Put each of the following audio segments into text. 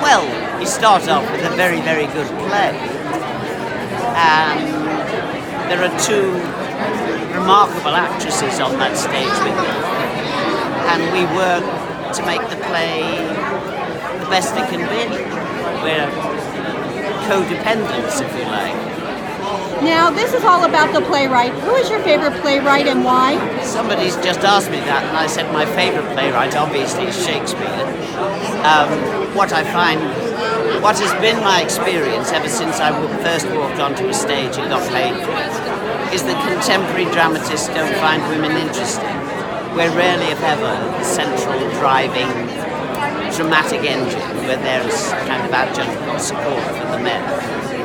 Well, you start off with a very, very good play, and there are two remarkable actresses on that stage with me, and we work to make the play the best it can be. We're codependents, if you like. Now, this is all about the playwright. Who is your favorite playwright and why? Somebody's just asked me that, and I said my favorite playwright obviously is Shakespeare. What has been my experience ever since I first walked onto a stage and got paid for it, is that contemporary dramatists don't find women interesting. We're rarely, if ever, the central driving dramatic engine where there's kind of adjunct support for the men.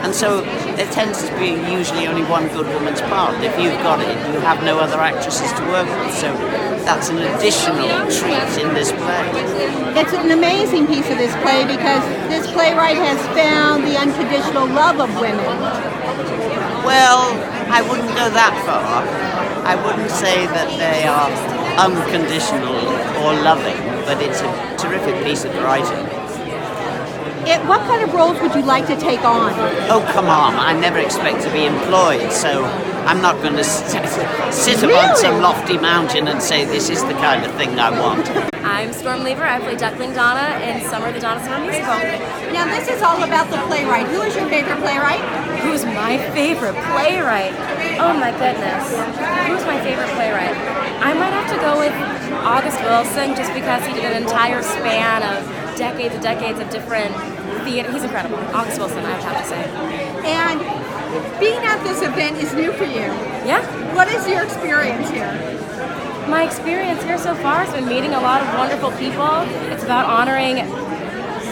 And so there tends to be usually only one good woman's part. If you've got it, you have no other actresses to work with. So that's an additional treat in this play. It's an amazing piece of this play because this playwright has found the unconditional love of women. Well, I wouldn't go that far. I wouldn't say that they are unconditional or loving, but it's a terrific piece of writing. What kind of roles would you like to take on? Oh, come on. I never expect to be employed, so I'm not going to sit upon some lofty mountain and say this is the kind of thing I want. I'm Storm Lever. I play Duckling Donna in Summer the Donna Summer musical. Now, this is all about the playwright. Who is your favorite playwright? Who's my favorite playwright? Oh my goodness. Who's my favorite playwright? I might have to go with August Wilson just because he did an entire span of decades and decades of different theater. He's incredible. August Wilson, I would have to say. And being at this event is new for you. Yeah. What is your experience here? My experience here so far has been meeting a lot of wonderful people. It's about honoring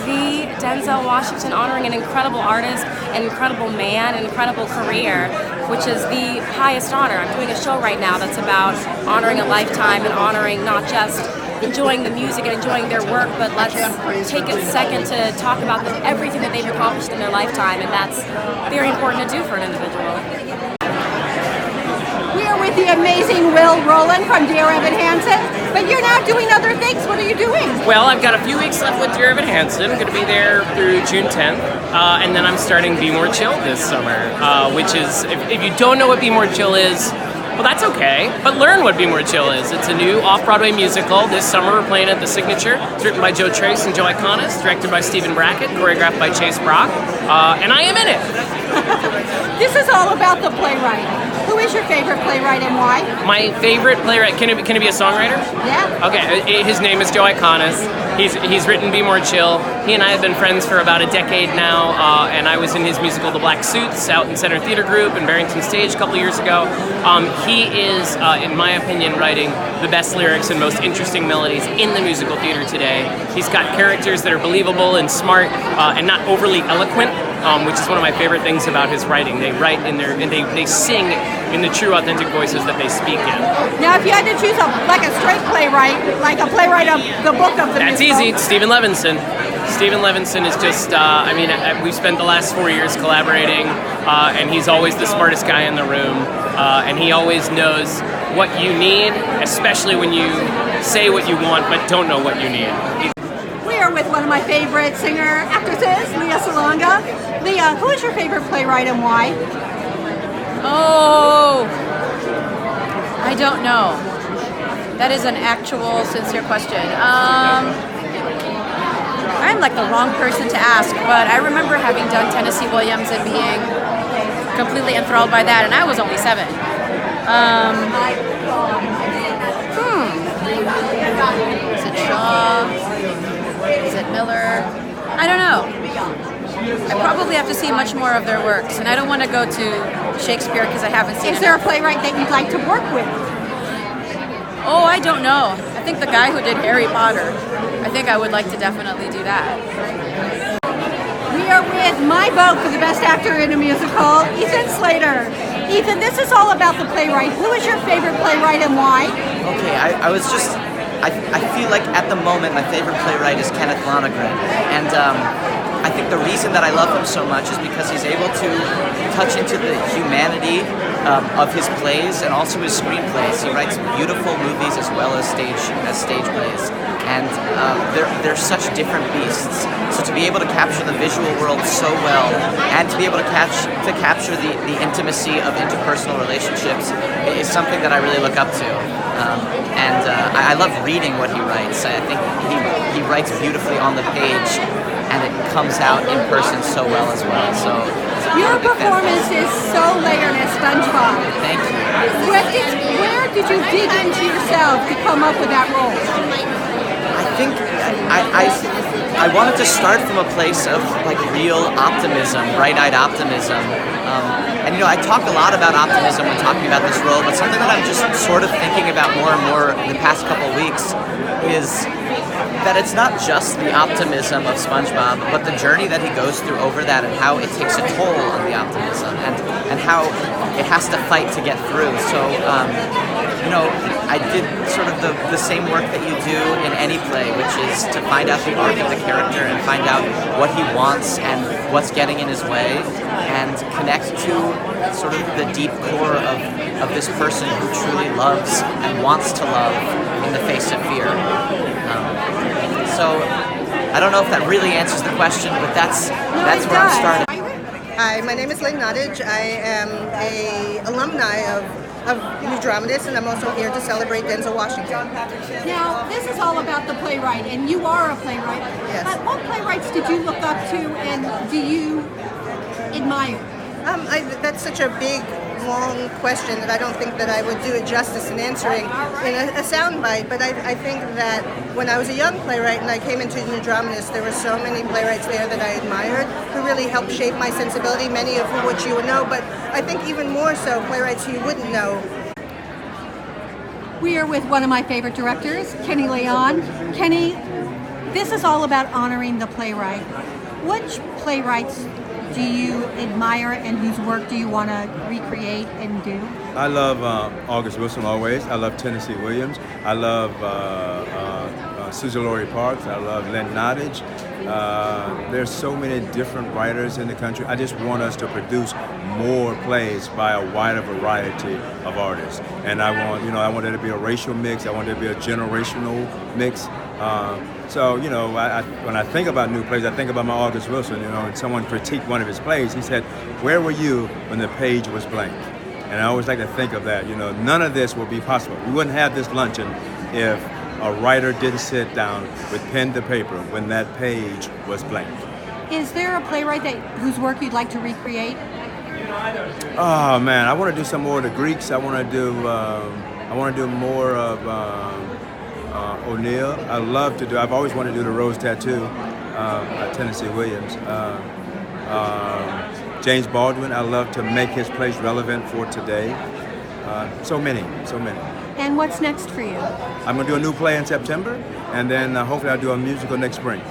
the Denzel Washington, honoring an incredible artist, an incredible man, an incredible career, which is the highest honor. I'm doing a show right now that's about honoring a lifetime and honoring not just enjoying the music and enjoying their work, but let's take a second to talk about everything that they've accomplished in their lifetime, and that's very important to do for an individual. We are with the amazing Will Rowland from Dear Evan Hansen, but you're now doing other things. What are you doing? Well, I've got a few weeks left with Dear Evan Hansen. I'm going to be there through June 10th, and then I'm starting Be More Chill this summer, which is, if you don't know what Be More Chill is, well, that's okay, but learn what Be More Chill is. It's a new off-Broadway musical. This summer we're playing at the Signature. It's written by Joe Trace and Joe Iconis, directed by Stephen Brackett, choreographed by Chase Brock, and I am in it. This is all about the playwright. Who is your favorite playwright and why? My favorite playwright, can it be a songwriter? Yeah. Okay, his name is Joe Iconis. He's written Be More Chill. He and I have been friends for about a decade now, and I was in his musical The Black Suits out in Center Theater Group in Barrington Stage a couple years ago. He is, in my opinion, writing the best lyrics and most interesting melodies in the musical theater today. He's got characters that are believable and smart and not overly eloquent, which is one of my favorite things about his writing. They write in their, and they sing in the true, authentic voices that they speak in. Now, if you had to choose a straight playwright, like a playwright of the book of the That's musical. easy. Stephen Levinson. Stephen Levinson is just, we've spent the last 4 years collaborating, and he's always the smartest guy in the room, and he always knows what you need, especially when you say what you want but don't know what you need. We are with one of my favorite singer-actresses, Lea Solonga. Lea, who is your favorite playwright and why? Oh, I don't know. That is an actual, sincere question. I'm like the wrong person to ask, but I remember having done Tennessee Williams and being completely enthralled by that, and I was only 7. Is it Shaw? Is it Miller? I don't know. I probably have to see much more of their works, and I don't want to go to Shakespeare because I haven't seen it. Is there a playwright that you'd like to work with? Oh, I don't know. I think the guy who did Harry Potter, I think I would like to definitely do that. We are with my vote for the best actor in a musical, Ethan Slater. Ethan, this is all about the playwright. Who is your favorite playwright and why? Okay, I feel like at the moment my favorite playwright is Kenneth Lonergan, and I think the reason that I love him so much is because he's able to touch into the humanity of his plays and also his screenplays. He writes beautiful movies as well as stage plays, and they're such different beasts. So to be be able to capture the visual world so well, and to be able to capture the intimacy of interpersonal relationships is something that I really look up to. I love reading what he writes. I think he writes beautifully on the page, and it comes out in person so well as well. So your performance is so layered as SpongeBob. Thank you. Where did you dig into yourself to come up with that role? I think I wanted to start from a place of like real optimism, bright-eyed optimism. And I talk a lot about optimism when talking about this role, but something that I'm just sort of thinking about more and more in the past couple of weeks is that it's not just the optimism of SpongeBob, but the journey that he goes through over that, and how it takes a toll on the optimism, and how it has to fight to get through. So, I did sort of the same work that you do in any play, which is to find out the arc of the character and find out what he wants and what's getting in his way, and connect to sort of the deep core of this person who truly loves and wants to love in the face of fear. So I don't know if that really answers the question, but that's where I'm starting. Hi, my name is Lea Solonga. I am an alumni of New Dramatists, and I'm also here to celebrate Denzel Washington. Now, this is all about the playwright, and you are a playwright. Yes. What playwrights did you look up to, and do you admire? That's such a big, long question that I don't think that I would do it justice in answering in a soundbite. But I think that when I was a young playwright and I came into New Dramatists, there were so many playwrights there that I admired who really helped shape my sensibility, many of which you would know, but I think even more so playwrights who you wouldn't know. We are with one of my favorite directors, Kenny Leon. Kenny, this is all about honoring the playwright. Which playwrights do you admire, and whose work do you want to recreate and do? I love August Wilson always. I love Tennessee Williams. I love Susan Laurie Parks. I love Len Nottage. There's so many different writers in the country. I just want us to produce more plays by a wider variety of artists. And I want there to be a racial mix. I want there to be a generational mix. So when I think about new plays, I think about my August Wilson. And someone critiqued one of his plays. He said, "Where were you when the page was blank?" And I always like to think of that. None of this would be possible. We wouldn't have this luncheon if a writer didn't sit down with pen to paper when that page was blank. Is there a playwright whose work you'd like to recreate? Oh man, I want to do some more of the Greeks. I want to do more of O'Neill. I've always wanted to do the Rose Tattoo, Tennessee Williams. James Baldwin, I love to make his plays relevant for today. So many. And what's next for you? I'm going to do a new play in September, and then hopefully I'll do a musical next spring.